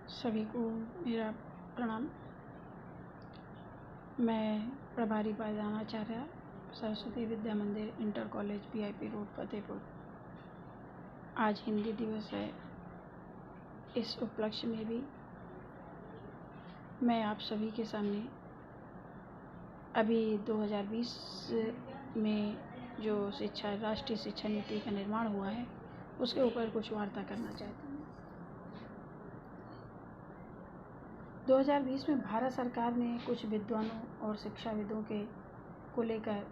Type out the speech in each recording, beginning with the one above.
सभी को मेरा प्रणाम। मैं प्रभारी प्रधानाचार्य सरस्वती विद्या मंदिर inter college PIP road Fatehpur. आज हिंदी दिवस है। इस उपलक्ष्य में भी मैं आप सभी के सामने अभी 2020 में जो राष्ट्रीय शिक्षा नीति का निर्माण हुआ है उसके ऊपर कुछ वार्ता करना चाहती हूँ। 2020 में भारत सरकार ने कुछ विद्वानों और शिक्षाविदों को लेकर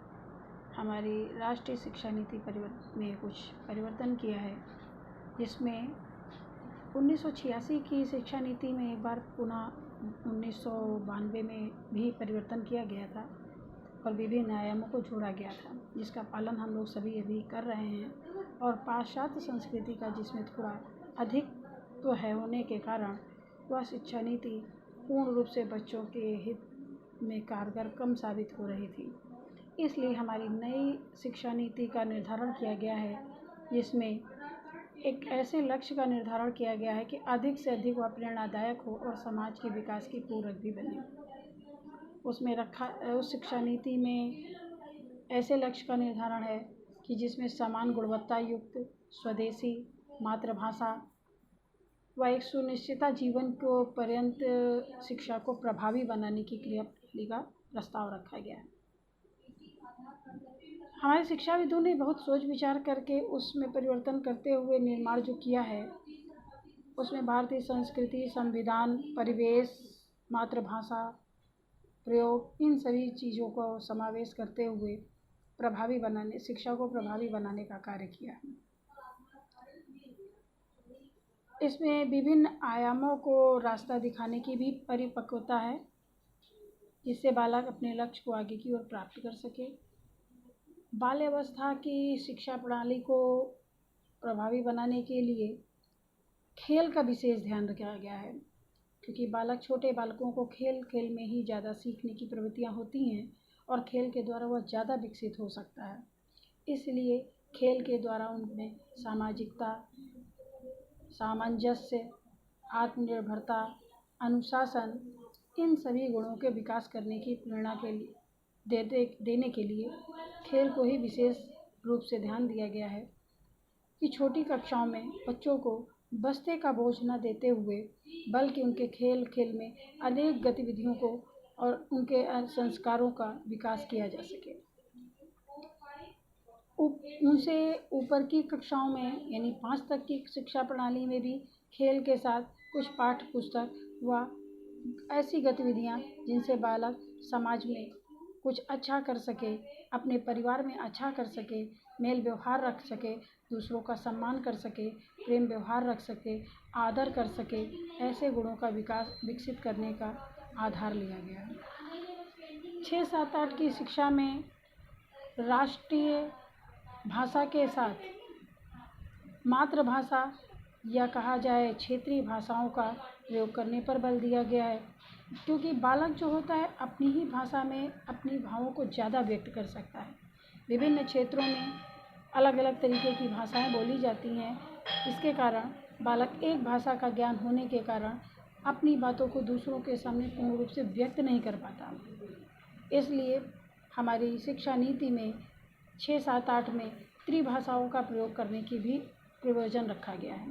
हमारी राष्ट्रीय शिक्षा नीति में कुछ परिवर्तन किया है, जिसमें 1986 की शिक्षा नीति में एक बार पुनः 1992 में भी परिवर्तन किया गया था और विभिन्न आयामों को जोड़ा गया था, जिसका पालन हम लोग सभी अभी कर रहे हैं। और पाश्चात्य संस्कृति का जिसमें थोड़ा अधिक तो है होने के कारण वह शिक्षा नीति पूर्ण रूप से बच्चों के हित में कारगर कम साबित हो रही थी। इसलिए हमारी नई शिक्षा नीति का निर्धारण किया गया है, जिसमें एक ऐसे लक्ष्य का निर्धारण किया गया है कि अधिक से अधिक वह प्रेरणादायक हो और समाज के विकास की पूरक भी बने। उस शिक्षा नीति में ऐसे लक्ष्य का निर्धारण है कि जिसमें समान गुणवत्ता युक्त स्वदेशी मातृभाषा व एक सुनिश्चिता जीवन को पर्यंत शिक्षा को प्रभावी बनाने की क्रियाप्रणाली का प्रस्ताव रखा गया है। हमारे शिक्षाविदों ने बहुत सोच विचार करके उसमें परिवर्तन करते हुए निर्माण जो किया है, उसमें भारतीय संस्कृति, संविधान, परिवेश, मातृभाषा, प्रयोग, इन सभी चीज़ों को समावेश करते हुए शिक्षा को प्रभावी बनाने का कार्य किया है। इसमें विभिन्न आयामों को रास्ता दिखाने की भी परिपक्वता है, जिससे बालक अपने लक्ष्य को आगे की ओर प्राप्त कर सके। बाल्यावस्था की शिक्षा प्रणाली को प्रभावी बनाने के लिए खेल का विशेष ध्यान रखा गया है, क्योंकि छोटे बालकों को खेल में ही ज़्यादा सीखने की प्रवृत्तियाँ होती हैं और खेल के द्वारा वह ज़्यादा विकसित हो सकता है। इसलिए खेल के द्वारा उनमें सामाजिकता, सामंजस्य, आत्मनिर्भरता, अनुशासन, इन सभी गुणों के विकास करने की प्रेरणा देने के लिए खेल को ही विशेष रूप से ध्यान दिया गया है कि छोटी कक्षाओं में बच्चों को बस्ते का बोझ न देते हुए बल्कि उनके खेल में अनेक गतिविधियों को और उनके संस्कारों का विकास किया जा सके। उनसे ऊपर की कक्षाओं में यानी 5 तक की शिक्षा प्रणाली में भी खेल के साथ कुछ पाठ्य पुस्तक व ऐसी गतिविधियां जिनसे बालक समाज में कुछ अच्छा कर सके, अपने परिवार में अच्छा कर सके, मेल व्यवहार रख सके, दूसरों का सम्मान कर सके, प्रेम व्यवहार रख सके, आदर कर सके, ऐसे गुणों का विकसित करने का आधार लिया गया है। 6, 7, 8 की शिक्षा में राष्ट्रीय भाषा के साथ मातृभाषा या कहा जाए क्षेत्रीय भाषाओं का प्रयोग करने पर बल दिया गया है, क्योंकि बालक जो होता है अपनी ही भाषा में अपनी भावों को ज़्यादा व्यक्त कर सकता है। विभिन्न क्षेत्रों में अलग अलग तरीके की भाषाएं बोली जाती हैं, इसके कारण बालक एक भाषा का ज्ञान होने के कारण अपनी बातों को दूसरों के सामने पूर्ण रूप से व्यक्त नहीं कर पाता। इसलिए हमारी शिक्षा नीति में 6, 7, 8 में त्रिभाषाओं का प्रयोग करने की भी प्रयोजन रखा गया है।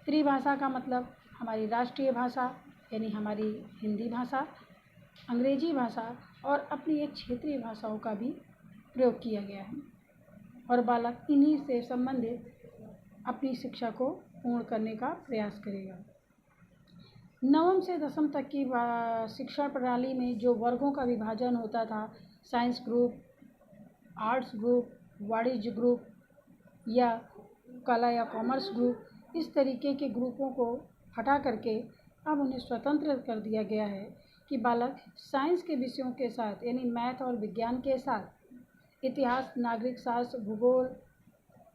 त्रिभाषा का मतलब हमारी राष्ट्रीय भाषा यानी हमारी हिंदी भाषा, अंग्रेजी भाषा और अपनी एक क्षेत्रीय भाषाओं का भी प्रयोग किया गया है और बालक इन्हीं से संबंधित अपनी शिक्षा को पूर्ण करने का प्रयास करेगा। 9वीं से 10वीं तक की शिक्षा प्रणाली में जो वर्गों का विभाजन होता था, साइंस ग्रुप, आर्ट्स ग्रुप, वाणिज्य ग्रुप या कला या कॉमर्स ग्रुप, इस तरीके के ग्रुपों को हटा करके अब उन्हें स्वतंत्र कर दिया गया है कि बालक साइंस के विषयों के साथ यानी मैथ और विज्ञान के साथ इतिहास, नागरिक शास्त्र, भूगोल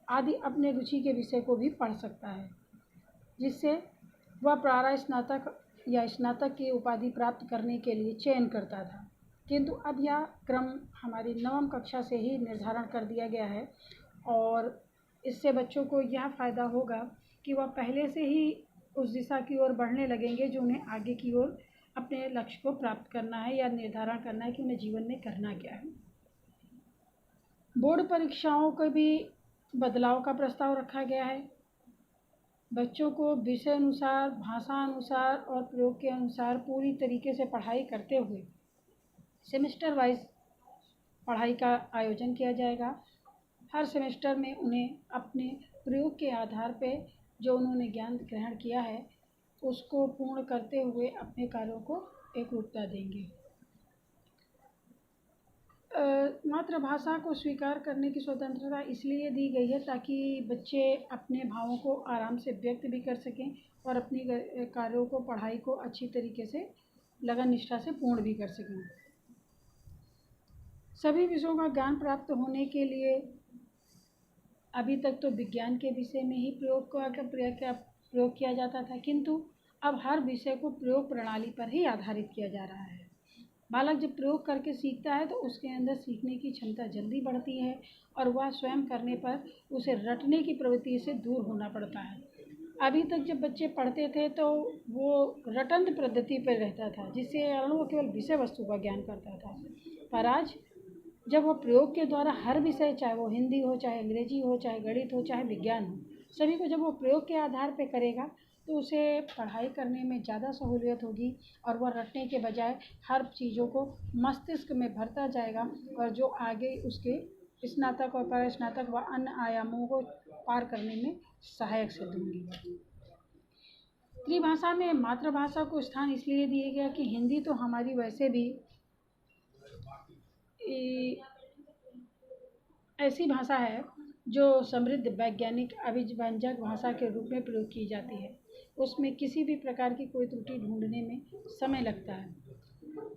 आदि अपने रुचि के विषय को भी पढ़ सकता है, जिससे वह प्रारंभ स्नातक या स्नातक की उपाधि प्राप्त करने के लिए चयन करता था। किंतु अब यह क्रम हमारी 9वीं कक्षा से ही निर्धारण कर दिया गया है और इससे बच्चों को यह फ़ायदा होगा कि वह पहले से ही उस दिशा की ओर बढ़ने लगेंगे जो उन्हें आगे की ओर अपने लक्ष्य को प्राप्त करना है या निर्धारण करना है कि उन्हें जीवन में करना क्या है। बोर्ड परीक्षाओं को भी बदलाव का प्रस्ताव रखा गया है। बच्चों को विषय अनुसार, भाषा अनुसार और प्रयोग के अनुसार पूरी तरीके से पढ़ाई करते हुए सेमेस्टर वाइज पढ़ाई का आयोजन किया जाएगा। हर सेमेस्टर में उन्हें अपने प्रयोग के आधार पर जो उन्होंने ज्ञान ग्रहण किया है उसको पूर्ण करते हुए अपने कार्यों को एकरूपता देंगे। मातृभाषा को स्वीकार करने की स्वतंत्रता इसलिए दी गई है ताकि बच्चे अपने भावों को आराम से व्यक्त भी कर सकें और अपनी कार्यों को, पढ़ाई को अच्छी तरीके से लगन निष्ठा से पूर्ण भी कर सकें। सभी विषयों का ज्ञान प्राप्त होने के लिए अभी तक तो विज्ञान के विषय में ही प्रयोग किया जाता था, किंतु अब हर विषय को प्रयोग प्रणाली पर ही आधारित किया जा रहा है। बालक जब प्रयोग करके सीखता है तो उसके अंदर सीखने की क्षमता जल्दी बढ़ती है और वह स्वयं करने पर उसे रटने की प्रवृत्ति से दूर होना पड़ता है। अभी तक जब बच्चे पढ़ते थे तो वो रटन पद्धति पर रहता था, जिससे वो केवल विषय वस्तु का ज्ञान करता था। पर आज जब वो प्रयोग के द्वारा हर विषय, चाहे वो हिंदी हो, चाहे अंग्रेजी हो, चाहे गणित हो, चाहे विज्ञान हो, सभी को जब वो प्रयोग के आधार पर करेगा तो उसे पढ़ाई करने में ज़्यादा सहूलियत होगी और वह रटने के बजाय हर चीज़ों को मस्तिष्क में भरता जाएगा और जो आगे उसके स्नातक और परास्नातक व अन्य आयामों को पार करने में सहायक सिद्ध होंगी। त्रिभाषा में मातृभाषा को स्थान इसलिए दिया गया कि हिंदी तो हमारी वैसे भी ऐसी भाषा है जो समृद्ध, वैज्ञानिक, अभिव्यंजक भाषा के रूप में प्रयोग की जाती है। उसमें किसी भी प्रकार की कोई त्रुटि ढूंढने में समय लगता है,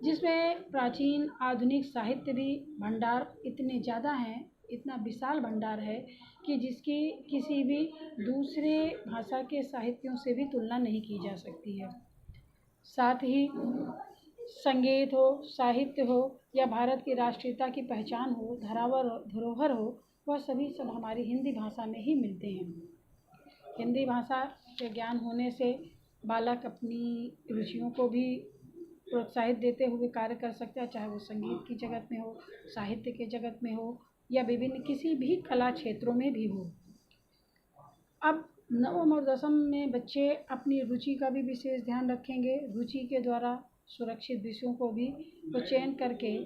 जिसमें प्राचीन आधुनिक साहित्य भी भंडार इतने ज़्यादा हैं, इतना विशाल भंडार है कि जिसकी किसी भी दूसरे भाषा के साहित्यों से भी तुलना नहीं की जा सकती है। साथ ही संगीत हो, साहित्य हो या भारत की राष्ट्रीयता की पहचान हो, धरोहर हो, वह सभी सब हमारी हिंदी भाषा में ही मिलते हैं। हिंदी भाषा के ज्ञान होने से बालक अपनी रुचियों को भी प्रोत्साहित देते हुए कार्य कर सकता है, चाहे वो संगीत की जगत में हो, साहित्य के जगत में हो या विभिन्न किसी भी कला क्षेत्रों में भी हो। अब नवम और दसम में बच्चे अपनी रुचि का भी विशेष ध्यान रखेंगे। रुचि के द्वारा सुरक्षित विषयों को भी चयन करके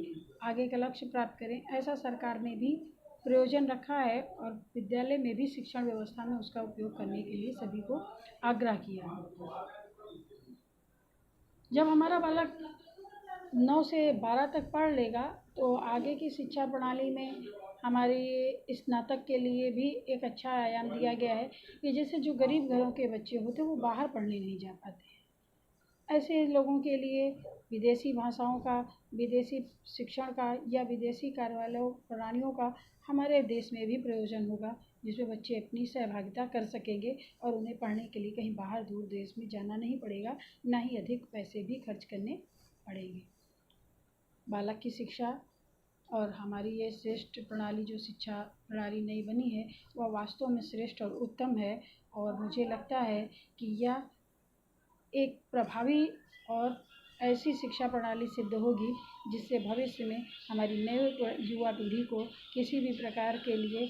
आगे का लक्ष्य प्राप्त करें, ऐसा सरकार ने भी प्रयोजन रखा है और विद्यालय में भी शिक्षण व्यवस्था में उसका उपयोग करने के लिए सभी को आग्रह किया है। जब हमारा बालक 9 से 12 तक पढ़ लेगा तो आगे की शिक्षा प्रणाली में हमारी स्नातक के लिए भी एक अच्छा आयाम दिया गया है कि जैसे जो गरीब घरों के बच्चे होते हैं वो बाहर पढ़ने नहीं जा पाते हैं, ऐसे लोगों के लिए विदेशी भाषाओं का, विदेशी शिक्षण का या विदेशी कार्यालयों प्रणालियों का हमारे देश में भी प्रयोजन होगा, जिसमें बच्चे अपनी सहभागिता कर सकेंगे और उन्हें पढ़ने के लिए कहीं बाहर दूर देश में जाना नहीं पड़ेगा, ना ही अधिक पैसे भी खर्च करने पड़ेंगे। बालक की शिक्षा और हमारी ये श्रेष्ठ प्रणाली, जो शिक्षा प्रणाली नई बनी है, वह वास्तव में श्रेष्ठ और उत्तम है और मुझे लगता है कि यह एक प्रभावी और ऐसी शिक्षा प्रणाली सिद्ध होगी जिससे भविष्य में हमारी नई युवा पीढ़ी को किसी भी प्रकार के लिए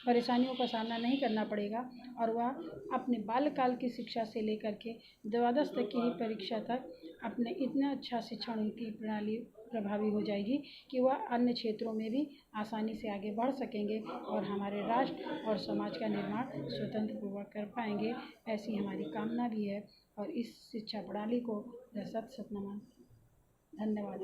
परेशानियों का सामना नहीं करना पड़ेगा और वह अपने बाल्यकाल की शिक्षा से लेकर के द्वादश तक की ही परीक्षा तक अपने इतना अच्छा शिक्षण नीति प्रणाली प्रभावी हो जाएगी कि वह अन्य क्षेत्रों में भी आसानी से आगे बढ़ सकेंगे और हमारे राष्ट्र और समाज का निर्माण स्वतंत्र पूर्वक कर पाएंगे। ऐसी हमारी कामना भी है और इस शिक्षा प्रणाली को शत नमन। धन्यवाद।